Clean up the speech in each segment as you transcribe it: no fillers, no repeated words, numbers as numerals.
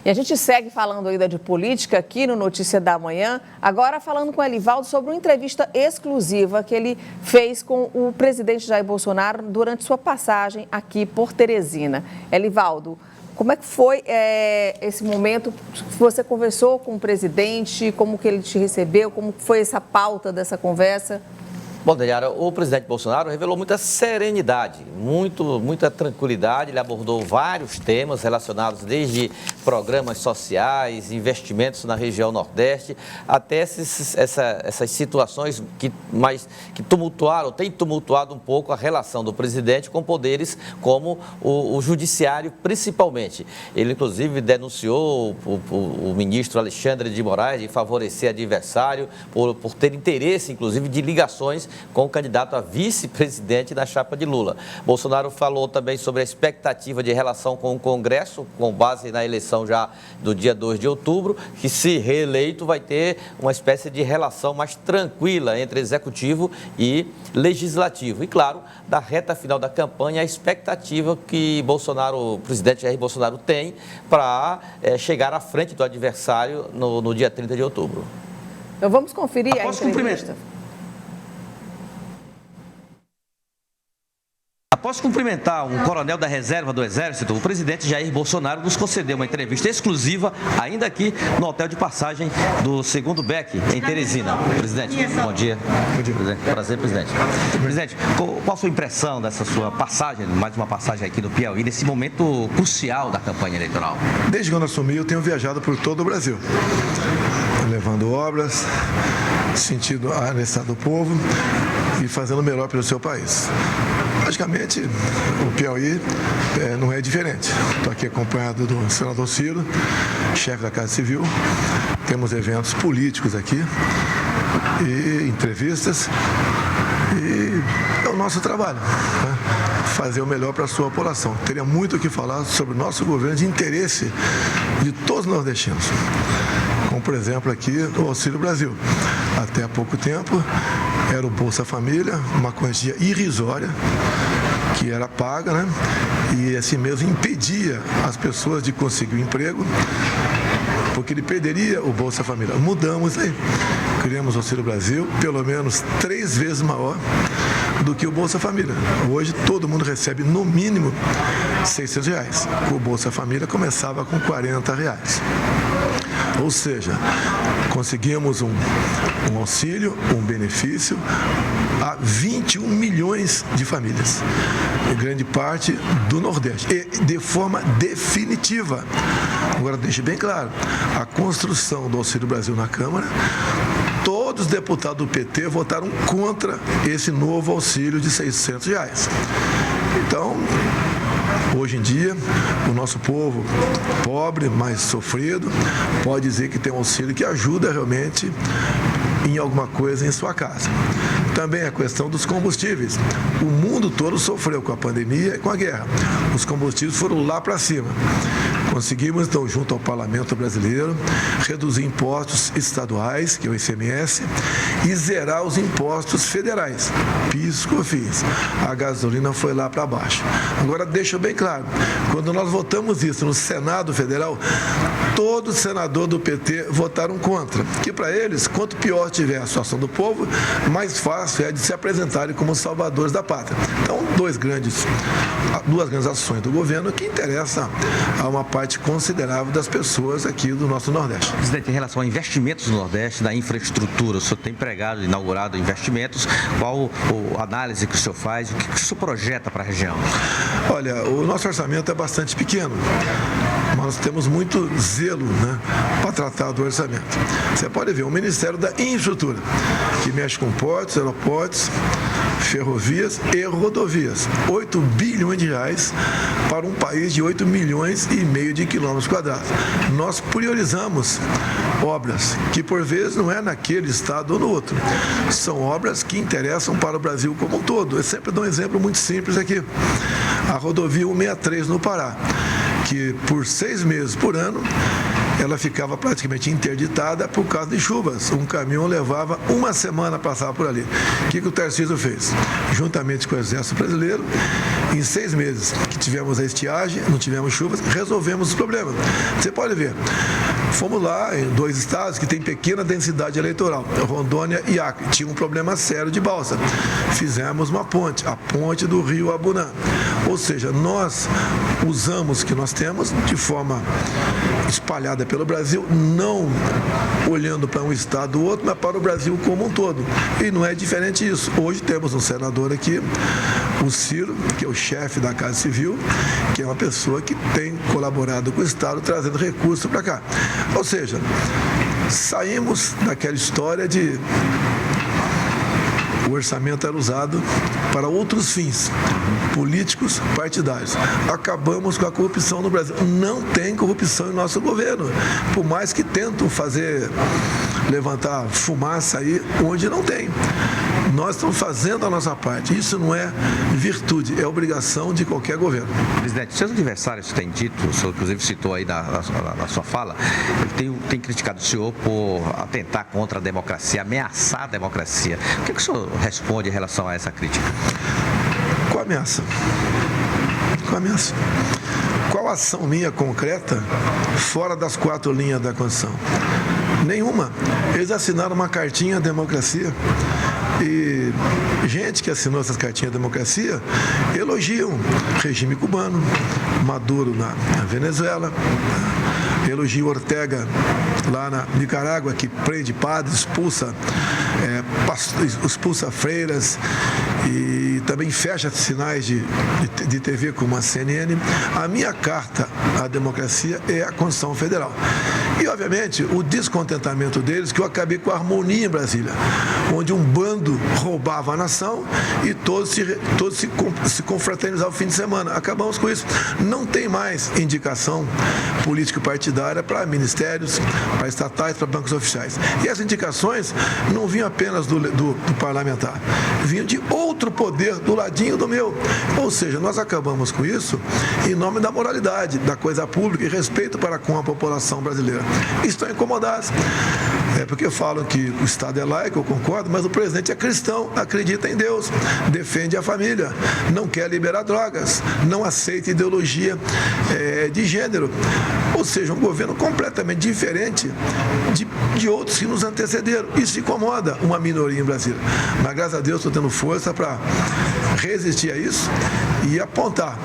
E a gente segue falando ainda de política aqui no Notícia da Manhã, agora falando com o Elivaldo sobre uma entrevista exclusiva que ele fez com o presidente Jair Bolsonaro durante sua passagem aqui por Teresina. Elivaldo, como é que foi esse momento? Você conversou com o presidente, como que ele te recebeu, como foi essa pauta dessa conversa? Bom, Daniela, o presidente Bolsonaro revelou muita serenidade, muita tranquilidade. Ele abordou vários temas relacionados desde programas sociais, investimentos na região Nordeste, até essas situações que têm tumultuado um pouco a relação do presidente com poderes como o judiciário, principalmente. Ele, inclusive, denunciou o ministro Alexandre de Moraes de favorecer adversário por ter interesse, inclusive, de ligações com o candidato a vice-presidente da chapa de Lula. Bolsonaro falou também sobre a expectativa de relação com o Congresso, com base na eleição já do dia 2 de outubro, que, se reeleito, vai ter uma espécie de relação mais tranquila entre executivo e legislativo. E, claro, da reta final da campanha, a expectativa que o presidente Jair Bolsonaro tem para chegar à frente do adversário no dia 30 de outubro. Então vamos conferir a entrevista. Após cumprimentar um coronel da reserva do Exército, o presidente Jair Bolsonaro nos concedeu uma entrevista exclusiva, ainda aqui no hotel de passagem do 2º Beck, em Teresina. Presidente, bom dia. Bom dia. Presidente, prazer, presidente. Presidente, qual a sua impressão dessa sua passagem, mais uma passagem aqui do Piauí, nesse momento crucial da campanha eleitoral? Desde quando assumi, eu tenho viajado por todo o Brasil, levando obras, sentindo a necessidade do povo e fazendo o melhor pelo seu país. Logicamente, o Piauí não é diferente. Estou aqui acompanhado do senador Ciro, chefe da Casa Civil. Temos eventos políticos aqui e entrevistas. E é o nosso trabalho, né? Fazer o melhor para a sua população. Teria muito o que falar sobre o nosso governo de interesse de todos os nordestinos. Como, por exemplo, aqui o Auxílio Brasil. Até há pouco tempo era o Bolsa Família, uma quantia irrisória que era paga, né? E assim mesmo impedia as pessoas de conseguir um emprego, porque ele perderia o Bolsa Família. Mudamos aí. Criamos o Auxílio Brasil, pelo menos 3 vezes maior do que o Bolsa Família. Hoje todo mundo recebe no mínimo R$600. O Bolsa Família começava com R$40. Ou seja, conseguimos um auxílio, um benefício a 21 milhões de famílias, em grande parte do Nordeste, e de forma definitiva. Agora, deixe bem claro, a construção do Auxílio Brasil na Câmara, todos os deputados do PT votaram contra esse novo auxílio de R$600. Então, hoje em dia, o nosso povo pobre, mais sofrido, pode dizer que tem um auxílio que ajuda realmente em alguma coisa em sua casa. Também a questão dos combustíveis. O mundo todo sofreu com a pandemia e com a guerra. Os combustíveis foram lá para cima. Conseguimos, então, junto ao Parlamento Brasileiro, reduzir impostos estaduais, que é o ICMS, e zerar os impostos federais, PIS, COFINS. A gasolina foi lá para baixo. Agora, deixa bem claro, quando nós votamos isso no Senado Federal, todos os senadores do PT votaram contra, que para eles, quanto pior tiver a situação do povo, mais fácil é de se apresentarem como salvadores da pátria. Então, duas grandes ações do governo que interessam a uma parte considerável das pessoas aqui do nosso Nordeste. Presidente, em relação a investimentos no Nordeste, da infraestrutura, o senhor tem inaugurado investimentos, qual a análise que o senhor faz, o que o senhor projeta para a região? Olha, o nosso orçamento é bastante pequeno, mas nós temos muito zelo, né, para tratar do orçamento. Você pode ver, o Ministério da Infraestrutura, que mexe com portos, aeroportos, ferrovias e rodovias. 8 bilhões de reais para um país de 8 milhões e meio de quilômetros quadrados. Nós priorizamos obras que, por vezes, não é naquele estado ou no outro. São obras que interessam para o Brasil como um todo. Eu sempre dou um exemplo muito simples aqui. A rodovia 163 no Pará, que por 6 meses por ano ela ficava praticamente interditada por causa de chuvas. Um caminhão levava uma semana a passar por ali. O que o Tarcísio fez? Juntamente com o Exército Brasileiro, em 6 meses que tivemos a estiagem, não tivemos chuvas, resolvemos os problemas. Você pode ver, fomos lá em 2 estados que têm pequena densidade eleitoral, Rondônia e Acre. Tinha um problema sério de balsa. Fizemos uma ponte, a ponte do Rio Abunã. Ou seja, nós usamos o que nós temos de forma espalhada pelo Brasil, não olhando para um estado ou outro, mas para o Brasil como um todo. E não é diferente isso. Hoje temos um senador aqui, o Ciro, que é o chefe da Casa Civil, que é uma pessoa que tem colaborado com o Estado, trazendo recursos para cá. Ou seja, saímos daquela história de o orçamento era usado para outros fins, políticos, partidários. Acabamos com a corrupção no Brasil. Não tem corrupção em nosso governo, por mais que tentam levantar fumaça aí onde não tem. Nós estamos fazendo a nossa parte. Isso não é virtude, é obrigação de qualquer governo. Presidente, seus adversários têm dito, o senhor inclusive citou aí na sua fala, tem criticado o senhor por atentar contra a democracia, ameaçar a democracia. O que o senhor responde em relação a essa crítica? Qual ameaça? Qual ameaça? Qual ação minha concreta fora das 4 linhas da Constituição? Nenhuma. Eles assinaram uma cartinha à democracia. E gente que assinou essas cartinhas de democracia elogiam o regime cubano, Maduro na Venezuela, elogiam Ortega lá na Nicarágua, que prende padres, expulsa freiras e também fecha sinais de TV como a CNN. A minha carta à democracia é a Constituição Federal. E, obviamente, o descontentamento deles, que eu acabei com a harmonia em Brasília, onde um bando roubava a nação e todos se confraternizavam no fim de semana. Acabamos com isso. Não tem mais indicação político-partidária para ministérios, para estatais, para bancos oficiais. E essas indicações não vinham apenas do parlamentar, vinham de outro poder do ladinho do meu. Ou seja, nós acabamos com isso em nome da moralidade, da coisa pública e respeito para com a população brasileira. Estão incomodados. Porque falam que o Estado é laico, eu concordo, mas o presidente é cristão, acredita em Deus, defende a família, não quer liberar drogas, não aceita ideologia de gênero. Ou seja, um governo completamente diferente de outros que nos antecederam. Isso incomoda uma minoria em Brasília. Mas, graças a Deus, estou tendo força para resistir a isso e apontar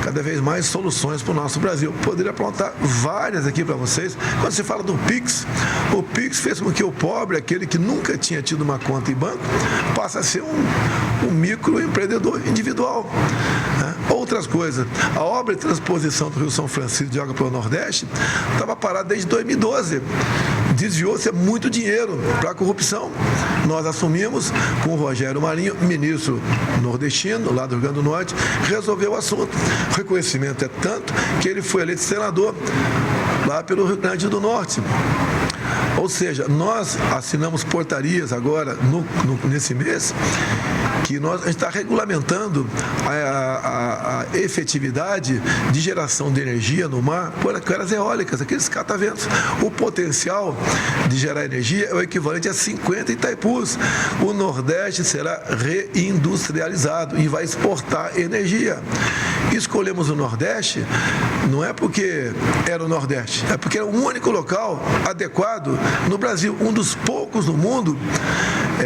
cada vez mais soluções para o nosso Brasil. Poderia apontar várias aqui para vocês. Quando se fala do PIX, o PIX fez com que o pobre, aquele que nunca tinha tido uma conta em banco, passe a ser um microempreendedor individual. Outras coisas, a obra de transposição do Rio São Francisco de água para o Nordeste estava parada desde 2012. Desviou-se muito dinheiro para a corrupção. Nós assumimos com o Rogério Marinho, ministro nordestino, lá do Rio Grande do Norte, resolveu o assunto. O reconhecimento é tanto que ele foi eleito senador lá pelo Rio Grande do Norte. Ou seja, nós assinamos portarias agora, nesse mês, que a gente está regulamentando a efetividade de geração de energia no mar por aquelas eólicas, aqueles cataventos. O potencial de gerar energia é o equivalente a 50 Itaipus. O Nordeste será reindustrializado e vai exportar energia. Escolhemos o Nordeste não é porque era o Nordeste, é porque era o único local adequado no Brasil, um dos poucos no mundo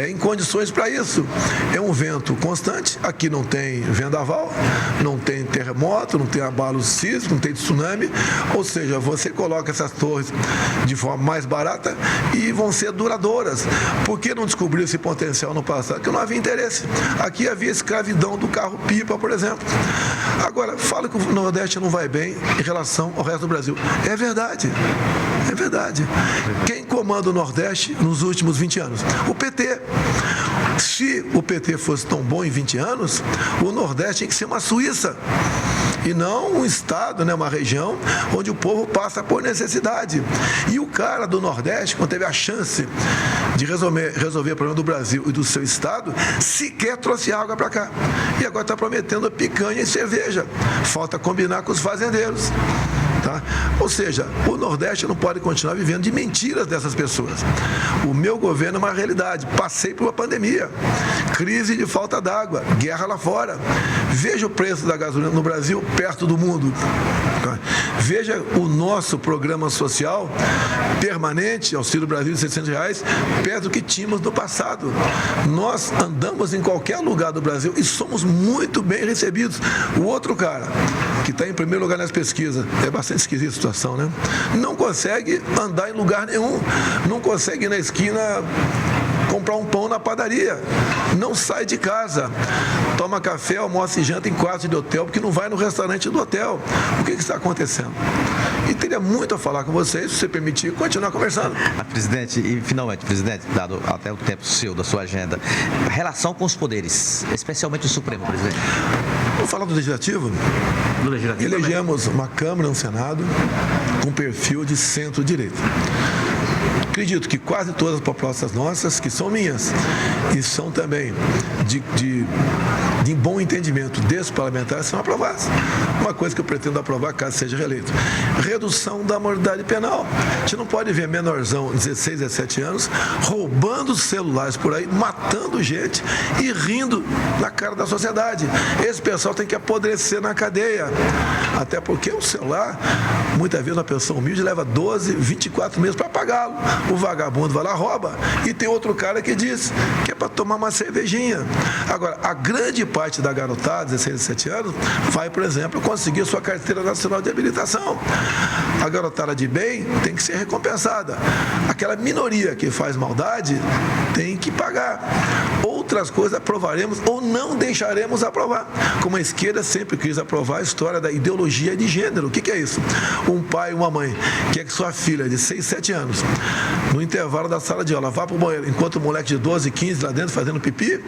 em condições para isso. É um vento constante, aqui não tem vendaval, não tem terremoto, não tem abalos sísmicos, não tem tsunami, ou seja, você coloca essas torres de forma mais barata e vão ser duradouras. Por que não descobriu esse potencial no passado? Porque não havia interesse. Aqui havia escravidão do carro-pipa, por exemplo. Agora, fala que o Nordeste não vai bem em relação ao resto do Brasil. É verdade. É verdade. Quem comanda o Nordeste nos últimos 20 anos? O PT. Se o PT fosse tão bom em 20 anos, o Nordeste tinha que ser uma Suíça. E não um estado, uma região onde o povo passa por necessidade. E o cara do Nordeste, quando teve a chance de resolver o problema do Brasil e do seu estado, sequer trouxe água para cá. E agora está prometendo picanha e cerveja. Falta combinar com os fazendeiros. Tá? Tá? Ou seja, o Nordeste não pode continuar vivendo de mentiras dessas pessoas. O meu governo é uma realidade. Passei por uma pandemia, crise de falta d'água, guerra lá fora. Veja o preço da gasolina no Brasil perto do mundo. Tá? Veja o nosso programa social permanente, Auxílio Brasil de R$600, perto do que tínhamos no passado. Nós andamos em qualquer lugar do Brasil e somos muito bem recebidos. O outro cara, que está em primeiro lugar nas pesquisas, é bastante esquisita a situação, né? Não consegue andar em lugar nenhum, não consegue ir na esquina comprar um pão na padaria, não sai de casa, toma café, almoça e janta em quarto de hotel, porque não vai no restaurante do hotel. O que está acontecendo? E teria muito a falar com vocês, se você permitir, continuar conversando. Presidente, e finalmente, presidente, dado até o tempo seu, da sua agenda, relação com os poderes, especialmente o Supremo, presidente. Vamos falar do Legislativo? Do Legislativo elegemos uma Câmara e um Senado com perfil de centro-direita. Acredito que quase todas as propostas nossas, que são minhas, e são também de bom entendimento desses parlamentares, são aprovadas. Uma coisa que eu pretendo aprovar caso seja reeleito. Redução da maioridade penal. A gente não pode ver menorzão, 16, 17 anos, roubando celulares por aí, matando gente e rindo na cara da sociedade. Esse pessoal tem que apodrecer na cadeia. Até porque o celular, muitas vezes uma pessoa humilde leva 12, 24 meses para pagá-lo. O vagabundo vai lá, rouba. E tem outro cara que diz que é para tomar uma cervejinha. Agora, a grande parte da garotada, 16, 17 anos, vai, por exemplo, conseguir sua carteira nacional de habilitação. A garotada de bem tem que ser recompensada. Aquela minoria que faz maldade tem que pagar. Outras coisas aprovaremos ou não deixaremos aprovar. Como a esquerda sempre quis aprovar a história da ideologia de gênero. O que é isso? Um pai e uma mãe quer que sua filha de 6, 7 anos, no intervalo da sala de aula, vá para o banheiro, enquanto o moleque de 12, 15 lá dentro fazendo pipi,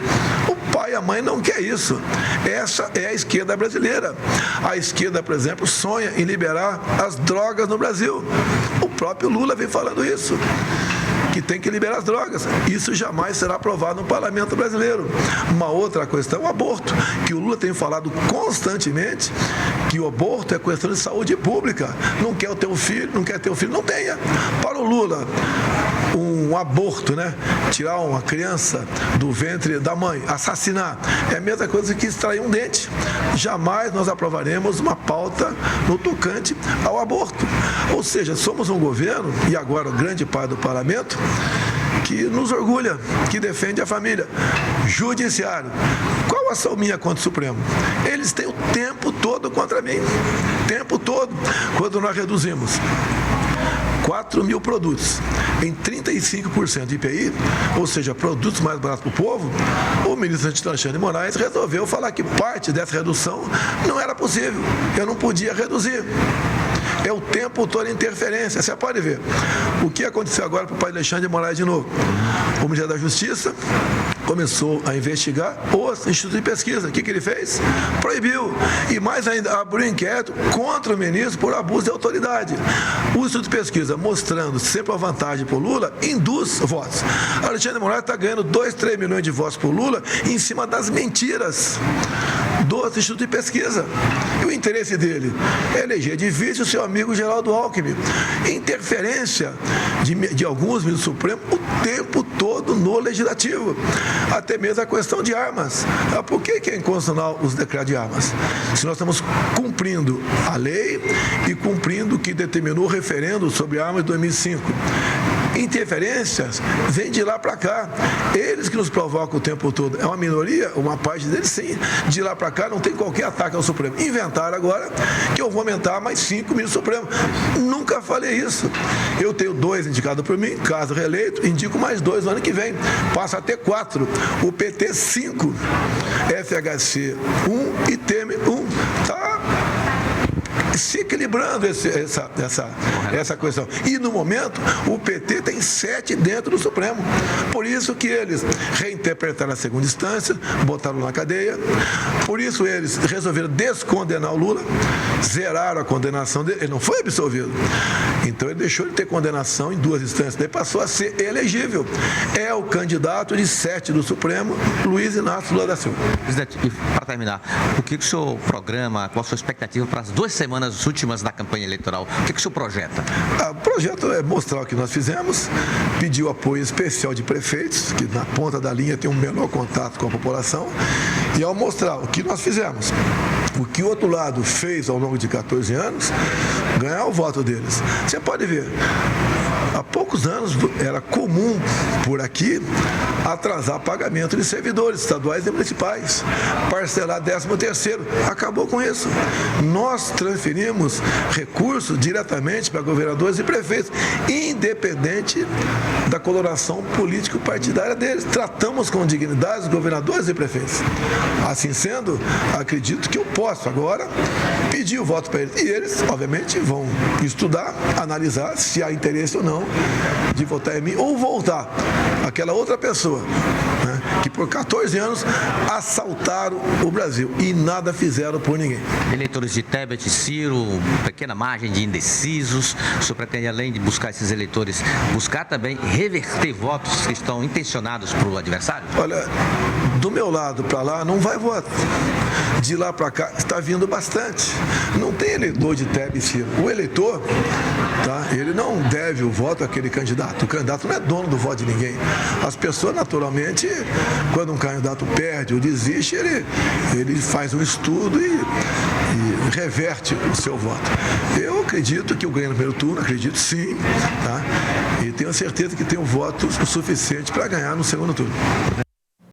o pai e a mãe não quer isso. Essa é a esquerda brasileira. A esquerda, por exemplo, sonha em liberar as drogas no Brasil. O próprio Lula vem falando isso, que tem que liberar as drogas. Isso jamais será aprovado no parlamento brasileiro. Uma outra questão é o aborto, que o Lula tem falado constantemente que o aborto é questão de saúde pública. Não quer ter um filho, não quer ter um filho, não tenha. Para o Lula, um aborto, né? Tirar uma criança do ventre da mãe, assassinar, é a mesma coisa que extrair um dente. Jamais nós aprovaremos uma pauta no tocante ao aborto. Ou seja, somos um governo, e agora grande parte do parlamento, que nos orgulha, que defende a família. Judiciário. Qual a ação minha contra o Supremo? Eles têm o tempo todo contra mim. Tempo todo. Quando nós reduzimos 4 mil produtos em 35% de IPI, ou seja, produtos mais baratos para o povo, o ministro Alexandre de Moraes resolveu falar que parte dessa redução não era possível. Eu não podia reduzir. É o tempo todo interferência. Você pode ver o que aconteceu agora para o pai Alexandre de Moraes de novo. O Ministério da Justiça começou a investigar os institutos de pesquisa. O que ele fez? Proibiu. E mais ainda, abriu inquérito contra o ministro por abuso de autoridade. O Instituto de Pesquisa, mostrando sempre a vantagem para o Lula, induz votos. Alexandre de Moraes está ganhando 2, 3 milhões de votos por Lula em cima das mentiras do Instituto de Pesquisa. E o interesse dele é eleger de vice o seu amigo Geraldo Alckmin. Interferência de alguns ministros do Supremo o tempo todo no Legislativo. Até mesmo a questão de armas. Por que é inconstitucional os decretos de armas? Se nós estamos cumprindo a lei e cumprindo o que determinou o referendo sobre armas de 2005. Interferências vêm de lá para cá. Eles que nos provocam o tempo todo. É uma minoria, uma parte deles sim. De lá para cá não tem qualquer ataque ao Supremo. Inventaram agora que eu vou aumentar mais 5 ministros do Supremo. Nunca falei isso. Eu tenho 2 indicados por mim, caso reeleito, indico mais 2 no ano que vem. Passa até 4. O PT 5, FHC 1 e Temer 1. Tá se equilibrando essa questão. E no momento, o PT tem 7 dentro do Supremo. Por isso que eles reinterpretaram a segunda instância, botaram na cadeia. Por isso eles resolveram descondenar o Lula, zeraram a condenação dele. Ele não foi absolvido. Então ele deixou de ter condenação em 2 instâncias. Daí passou a ser elegível. É o candidato de 7 do Supremo, Luiz Inácio Lula da Silva. Presidente, e para terminar, o que o senhor programa, qual a sua expectativa para as 2 semanas semanas últimas da campanha eleitoral? O que o senhor projeta? O projeto é mostrar o que nós fizemos, pedir o apoio especial de prefeitos, que na ponta da linha tem um menor contato com a população, e ao mostrar o que nós fizemos, o que o outro lado fez ao longo de 14 anos, ganhar o voto deles. Você pode ver, há poucos anos era comum por aqui atrasar pagamento de servidores estaduais e municipais, parcelar 13º, acabou com isso. Nós transferimos recursos diretamente para governadores e prefeitos, independente da coloração político-partidária deles. Tratamos com dignidade os governadores e prefeitos. Assim sendo, acredito que eu posso agora pedir o voto para eles. E eles, obviamente, vão estudar, analisar se há interesse ou não de votar em mim ou voltar àquela outra pessoa, né, que por 14 anos assaltaram o Brasil e nada fizeram por ninguém. Eleitores de Tebet, Ciro, pequena margem de indecisos. O senhor pretende, além de buscar esses eleitores, buscar também reverter votos que estão intencionados para o adversário? Olha, do meu lado para lá não vai voto. De lá para cá está vindo bastante. Não tem eleitor de Tebet e Ciro. O eleitor, tá, ele não deve o voto àquele candidato. O candidato não é dono do voto de ninguém. As pessoas, naturalmente, quando um candidato perde ou desiste, ele faz um estudo e reverte o seu voto. Eu acredito que eu ganho no primeiro turno, acredito sim, tá? E tenho certeza que tenho votos o suficiente para ganhar no segundo turno.